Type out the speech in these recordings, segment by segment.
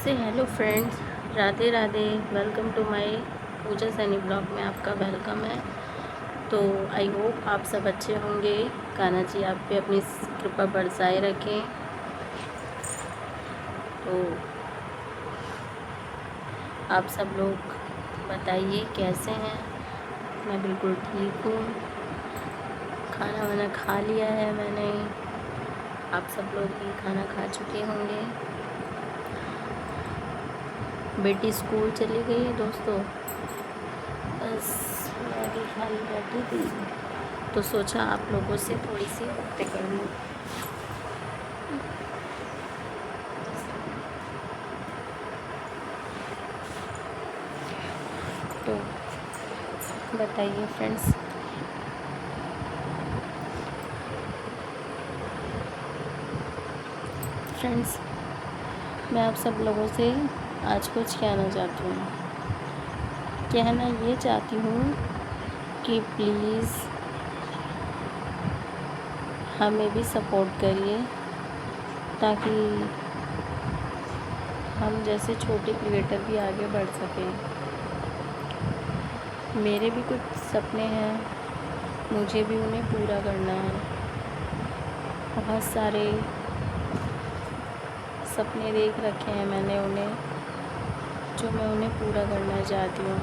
से hello friends, Radhe Radhe. Welcome to my Pooja Saini blog में आपका वेलकम है। तो आई होप आप सब अच्छे होंगे। कान्हा जी आप पे अपनी कृपा बरसाए रखें। तो आप सब लोग बताइए कैसे हैं। मैं बिल्कुल ठीक हूँ। खाना वाना खा लिया है मैंने। आप सब लोग भी खाना खा चुके होंगे। बेटी स्कूल चली गई है दोस्तों। बस मैं भी खाली बैठी थी तो सोचा आप लोगों से थोड़ी सी बातें कर लूँ। तो बताइए फ्रेंड्स, मैं आप सब लोगों से आज कुछ कहना चाहती हूँ। कहना ये चाहती हूँ कि प्लीज़ हमें भी सपोर्ट करिए ताकि हम जैसे छोटे क्रिएटर भी आगे बढ़ सकें। मेरे भी कुछ सपने हैं, मुझे भी उन्हें पूरा करना है। बहुत सारे सपने देख रखे हैं मैंने जो मैं उन्हें पूरा करना चाहती हूँ।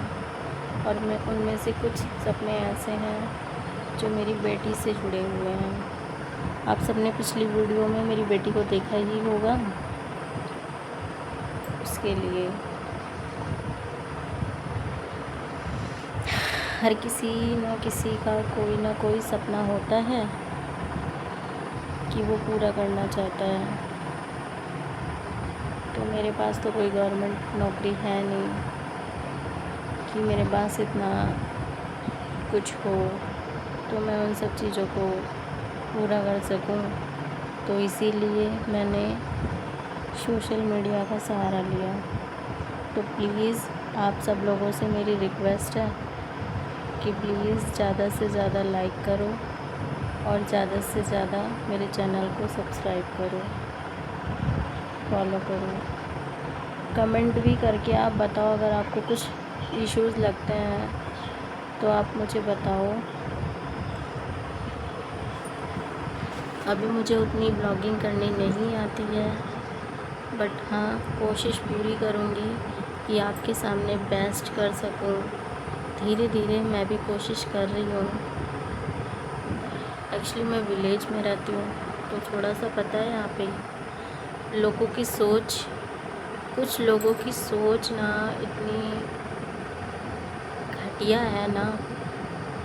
और मैं उनमें से कुछ सपने ऐसे हैं जो मेरी बेटी से जुड़े हुए हैं। आप सबने पिछली वीडियो में मेरी बेटी को देखा ही होगा। उसके लिए हर किसी न किसी का कोई ना कोई सपना होता है कि वो पूरा करना चाहता है। तो मेरे पास तो कोई गवर्नमेंट नौकरी है नहीं कि मेरे पास इतना कुछ हो तो मैं उन सब चीज़ों को पूरा कर सकूं। तो इसीलिए मैंने सोशल मीडिया का सहारा लिया। तो प्लीज़ आप सब लोगों से मेरी रिक्वेस्ट है कि प्लीज़ ज़्यादा से ज़्यादा लाइक करो और ज़्यादा से ज़्यादा मेरे चैनल को सब्सक्राइब करो, फॉलो करो। कमेंट भी करके आप बताओ, अगर आपको कुछ इश्यूज़ लगते हैं तो आप मुझे बताओ। अभी मुझे उतनी ब्लॉगिंग करनी नहीं आती है, बट हाँ कोशिश पूरी करूँगी कि आपके सामने बेस्ट कर सकूँ। धीरे धीरे मैं भी कोशिश कर रही हूँ। एक्चुअली मैं विलेज में रहती हूँ तो थोड़ा सा पता है यहाँ पे लोगों की सोच, कुछ लोगों की सोच ना इतनी घटिया है ना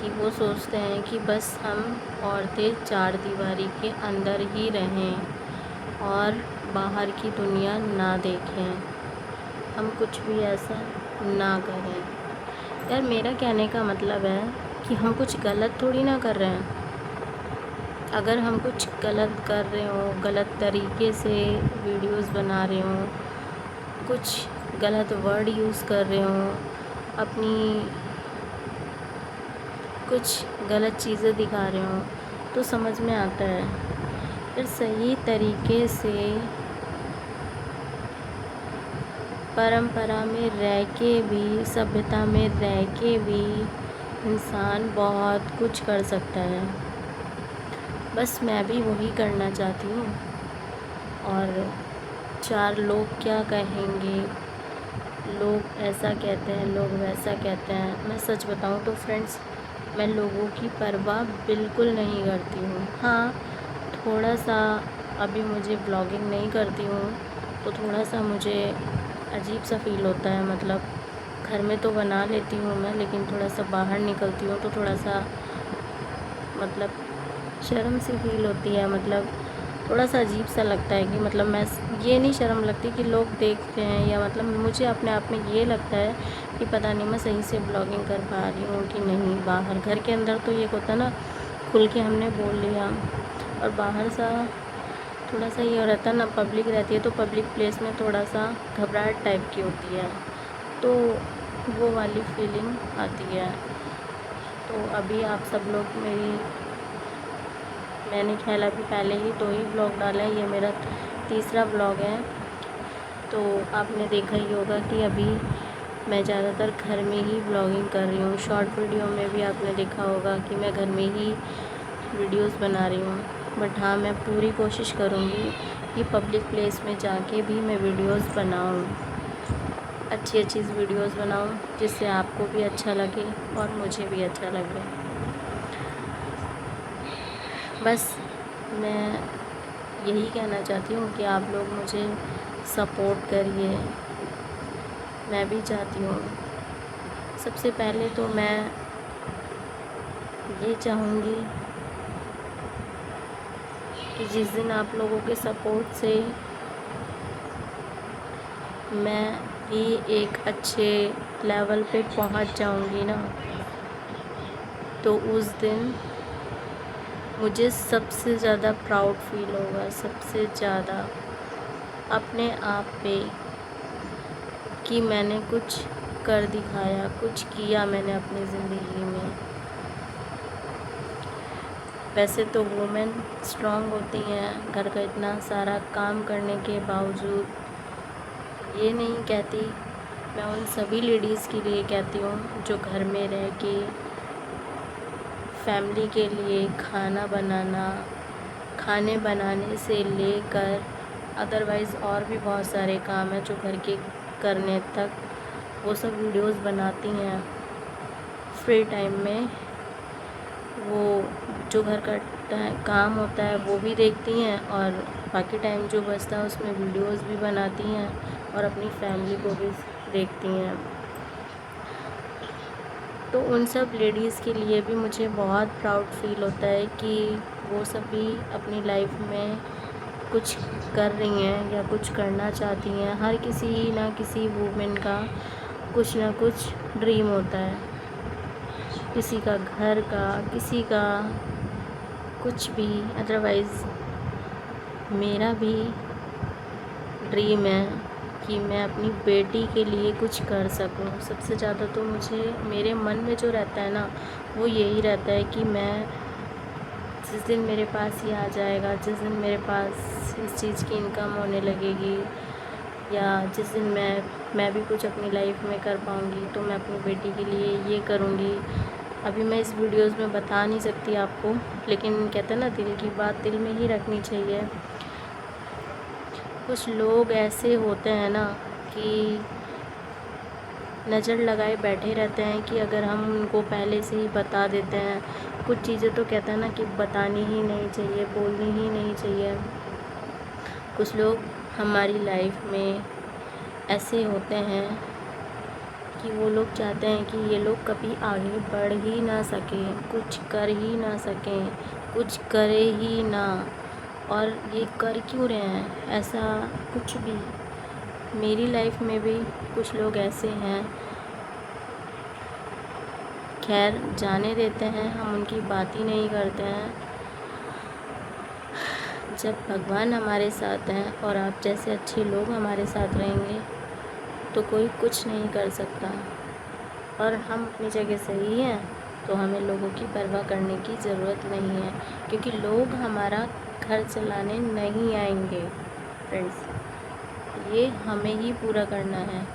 कि वो सोचते हैं कि बस हम औरतें चार दीवारी के अंदर ही रहें और बाहर की दुनिया ना देखें, हम कुछ भी ऐसा ना करें। यार मेरा कहने का मतलब है कि हम कुछ गलत थोड़ी ना कर रहे हैं। अगर हम कुछ गलत कर रहे हो, गलत तरीके से वीडियोस बना रहे हो, कुछ गलत वर्ड यूज़ कर रहे हो, अपनी कुछ गलत चीज़ें दिखा रहे हो तो समझ में आता है। फिर सही तरीके से परंपरा में रह के भी, सभ्यता में रह के भी इंसान बहुत कुछ कर सकता है। बस मैं भी वही करना चाहती हूँ। और चार लोग क्या कहेंगे, लोग ऐसा कहते हैं, लोग वैसा कहते हैं। मैं सच बताऊँ तो फ्रेंड्स, मैं लोगों की परवाह बिल्कुल नहीं करती हूँ। हाँ थोड़ा सा अभी मुझे ब्लॉगिंग नहीं करती हूँ तो थोड़ा सा मुझे अजीब सा फील होता है। मतलब घर में तो बना लेती हूँ मैं, लेकिन थोड़ा सा बाहर निकलती हूँ तो थोड़ा सा मतलब शर्म सी फील होती है। मतलब थोड़ा सा अजीब सा लगता है कि मतलब मैं ये नहीं शर्म लगती कि लोग देखते हैं, या मतलब मुझे अपने आप में ये लगता है कि पता नहीं मैं सही से ब्लॉगिंग कर पा रही हूँ कि नहीं। बाहर घर के अंदर तो ये होता ना, खुल के हमने बोल लिया, और बाहर सा थोड़ा सा ये रहता ना, पब्लिक रहती है तो पब्लिक प्लेस में थोड़ा सा घबराहट टाइप की होती है, तो वो वाली फीलिंग आती है। तो अभी आप सब लोग मैंने ख्याल अभी पहले ही 2 ही ब्लॉग डाला है, ये मेरा तीसरा ब्लॉग है। तो आपने देखा ही होगा कि अभी मैं ज़्यादातर घर में ही ब्लॉगिंग कर रही हूँ। शॉर्ट वीडियो में भी आपने देखा होगा कि मैं घर में ही वीडियोस बना रही हूँ। बट हाँ, मैं पूरी कोशिश करूँगी कि पब्लिक प्लेस में जाके भी मैं वीडियोस बनाऊँ, अच्छी वीडियोस बनाऊँ, जिससे आपको भी अच्छा लगे और मुझे भी अच्छा लगे। बस मैं यही कहना चाहती हूँ कि आप लोग मुझे सपोर्ट करिए। मैं भी चाहती हूँ, सबसे पहले तो मैं ये चाहूँगी कि जिस दिन आप लोगों के सपोर्ट से मैं भी एक अच्छे लेवल पे पहुँच जाऊँगी ना, तो उस दिन मुझे सबसे ज़्यादा प्राउड फील होगा, सबसे ज़्यादा अपने आप पे, कि मैंने कुछ कर दिखाया, कुछ किया मैंने अपनी ज़िंदगी में। वैसे तो वुमेन स्ट्रांग होती हैं, घर का इतना सारा काम करने के बावजूद। ये नहीं कहती, मैं उन सभी लेडीज़ के लिए कहती हूँ जो घर में रह के फैमिली के लिए खाना बनाना, खाने बनाने से लेकर अदरवाइज़ और भी बहुत सारे काम हैं जो घर के करने तक, वो सब वीडियोस बनाती हैं। फ्री टाइम में वो जो घर का काम होता है वो भी देखती हैं, और बाकी टाइम जो बचता है उसमें वीडियोस भी बनाती हैं और अपनी फैमिली को भी देखती हैं। तो उन सब लेडीज़ के लिए भी मुझे बहुत प्राउड फील होता है कि वो सभी अपनी लाइफ में कुछ कर रही हैं या कुछ करना चाहती हैं। हर किसी ना किसी वुमेन का कुछ ना कुछ ड्रीम होता है, किसी का घर का, किसी का कुछ भी। अदरवाइज़ मेरा भी ड्रीम है कि मैं अपनी बेटी के लिए कुछ कर सकूं। सबसे ज़्यादा तो मुझे मेरे मन में जो रहता है ना, वो यही रहता है कि मैं जिस दिन मेरे पास ये आ जाएगा, जिस दिन मेरे पास इस चीज़ की इनकम होने लगेगी, या जिस दिन मैं भी कुछ अपनी लाइफ में कर पाऊँगी, तो मैं अपनी बेटी के लिए ये करूँगी। अभी मैं इस वीडियोस में बता नहीं सकती आपको, लेकिन कहते हैं ना, दिल की बात दिल में ही रखनी चाहिए। कुछ लोग ऐसे होते हैं ना कि नज़र लगाए बैठे रहते हैं कि अगर हम उनको पहले से ही बता देते हैं कुछ चीज़ें, तो कहते हैं ना कि बतानी ही नहीं चाहिए, बोलनी ही नहीं चाहिए। कुछ लोग हमारी लाइफ में ऐसे होते हैं कि वो लोग चाहते हैं कि ये लोग कभी आगे बढ़ ही ना सकें, कुछ कर ही ना सकें, कुछ करे ही ना। और ये कर क्यों रहे हैं ऐसा कुछ भी। मेरी लाइफ में भी कुछ लोग ऐसे हैं, खैर जाने देते हैं, हम उनकी बात ही नहीं करते हैं। जब भगवान हमारे साथ हैं और आप जैसे अच्छे लोग हमारे साथ रहेंगे, तो कोई कुछ नहीं कर सकता। और हम अपनी जगह सही हैं, तो हमें लोगों की परवाह करने की ज़रूरत नहीं है, क्योंकि लोग हमारा घर चलाने नहीं आएंगे। फ्रेंड्स, ये हमें ही पूरा करना है,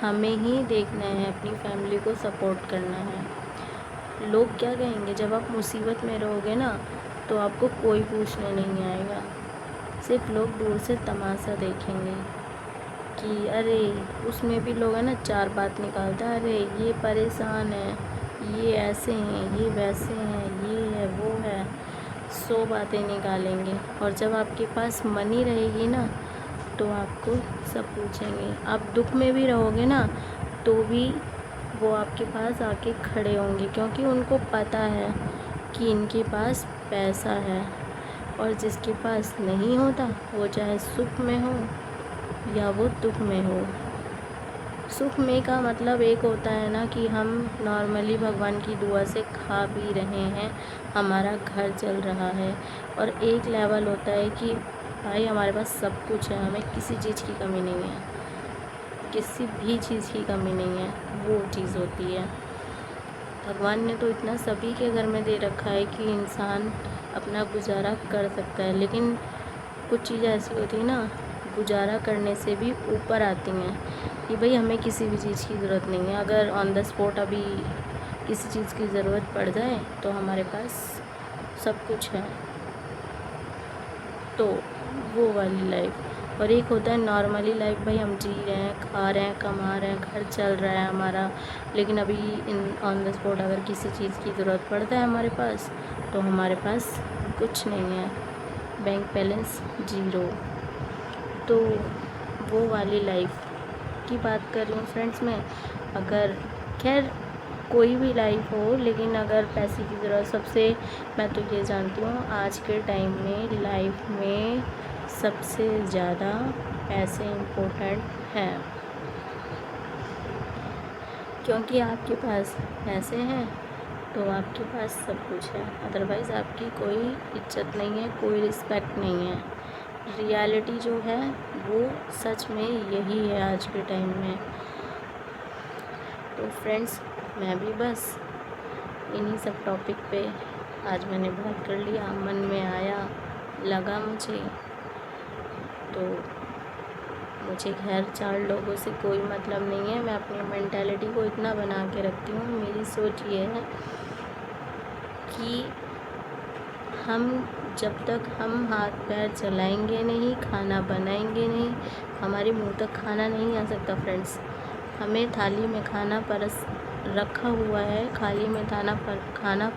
हमें ही देखना है, अपनी फैमिली को सपोर्ट करना है। लोग क्या कहेंगे जब आप मुसीबत में रहोगे ना, तो आपको कोई पूछने नहीं आएगा। सिर्फ लोग दूर से तमाशा देखेंगे कि अरे, उसमें भी लोग है ना चार बात निकालता है, अरे ये परेशान है, ये ऐसे हैं, ये वैसे हैं, ये है वो है, 100 बातें निकालेंगे। और जब आपके पास मनी रहेगी ना, तो आपको सब पूछेंगे। आप दुख में भी रहोगे ना, तो भी वो आपके पास आके खड़े होंगे, क्योंकि उनको पता है कि इनके पास पैसा है। और जिसके पास नहीं होता, वो चाहे सुख में हो या वो दुख में हो। सुख में का मतलब एक होता है ना कि हम नॉर्मली भगवान की दुआ से खा पी रहे हैं, हमारा घर चल रहा है। और एक लेवल होता है कि भाई हमारे पास सब कुछ है, हमें किसी चीज़ की कमी नहीं है, किसी भी चीज़ की कमी नहीं है, वो चीज़ होती है। भगवान ने तो इतना सभी के घर में दे रखा है कि इंसान अपना गुजारा कर सकता है। लेकिन कुछ चीज़ें ऐसी होती है ना गुजारा करने से भी ऊपर आती हैं कि भाई हमें किसी भी चीज़ की ज़रूरत नहीं है। अगर ऑन द स्पॉट अभी किसी चीज़ की ज़रूरत पड़ जाए तो हमारे पास सब कुछ है। तो वो वाली लाइफ। और एक होता है नॉर्मली लाइफ, भाई हम जी रहे हैं, खा रहे हैं, कमा रहे हैं, घर चल रहा है हमारा, लेकिन अभी इन ऑन द स्पॉट अगर किसी चीज़ की ज़रूरत पड़ता है हमारे पास, तो हमारे पास कुछ नहीं है, बैंक बैलेंस 0। तो वो वाली लाइफ की बात कर रही हूँ फ्रेंड्स मैं। अगर खैर कोई भी लाइफ हो, लेकिन अगर पैसे की ज़रूरत सबसे, मैं तो ये जानती हूँ आज के टाइम में लाइफ में सबसे ज़्यादा पैसे इम्पोर्टेंट हैं। क्योंकि आपके पास पैसे हैं तो आपके पास सब कुछ है, अदरवाइज़ आपकी कोई इज्जत नहीं है, कोई रिस्पेक्ट नहीं है। रियलिटी जो है वो सच में यही है आज के टाइम में। तो फ्रेंड्स मैं भी बस इन्हीं सब टॉपिक पे आज मैंने बात कर लिया, मन में आया, लगा मुझे। तो मुझे खैर 4 लोगों से कोई मतलब नहीं है, मैं अपनी मेंटालिटी को इतना बना के रखती हूँ। मेरी सोच ये है कि हम जब तक हम हाथ पैर चलाएंगे नहीं, खाना बनाएंगे नहीं, हमारे मुंह तक खाना नहीं आ सकता फ्रेंड्स। हमें थाली में खाना परस रखा हुआ है, थाली में खाना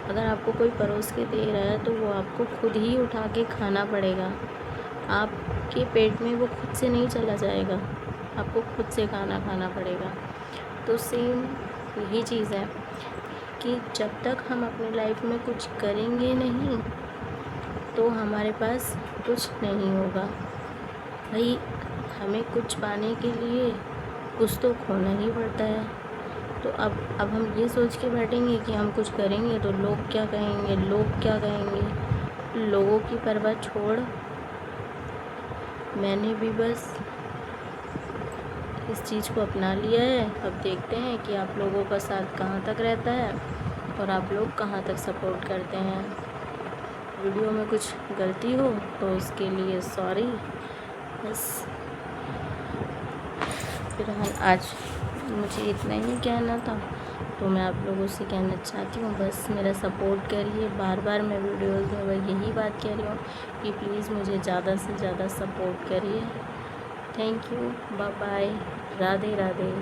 अगर आपको कोई परोस के दे रहा है तो वो आपको खुद ही उठा के खाना पड़ेगा। आपके पेट में वो खुद से नहीं चला जाएगा, आपको खुद से खाना खाना पड़ेगा। तो सेम यही चीज़ है कि जब तक हम अपनी लाइफ में कुछ करेंगे नहीं तो हमारे पास कुछ नहीं होगा। भाई हमें कुछ पाने के लिए कुछ तो खोना ही पड़ता है। तो अब हम ये सोच के बैठेंगे कि हम कुछ करेंगे तो लोग क्या कहेंगे, लोग क्या कहेंगे। लोगों की परवाह छोड़, मैंने भी बस इस चीज़ को अपना लिया है। अब देखते हैं कि आप लोगों का साथ कहाँ तक रहता है और आप लोग कहाँ तक सपोर्ट करते हैं। वीडियो में कुछ गलती हो तो उसके लिए सॉरी। बस फिलहाल आज मुझे इतना ही कहना था, तो मैं आप लोगों से कहना चाहती हूँ बस मेरा सपोर्ट करिए। बार बार मैं वीडियोज़ में वही यही बात कह रही हूँ कि प्लीज़ मुझे ज़्यादा से ज़्यादा सपोर्ट करिए। Thank you, bye bye, Radhe Radhe.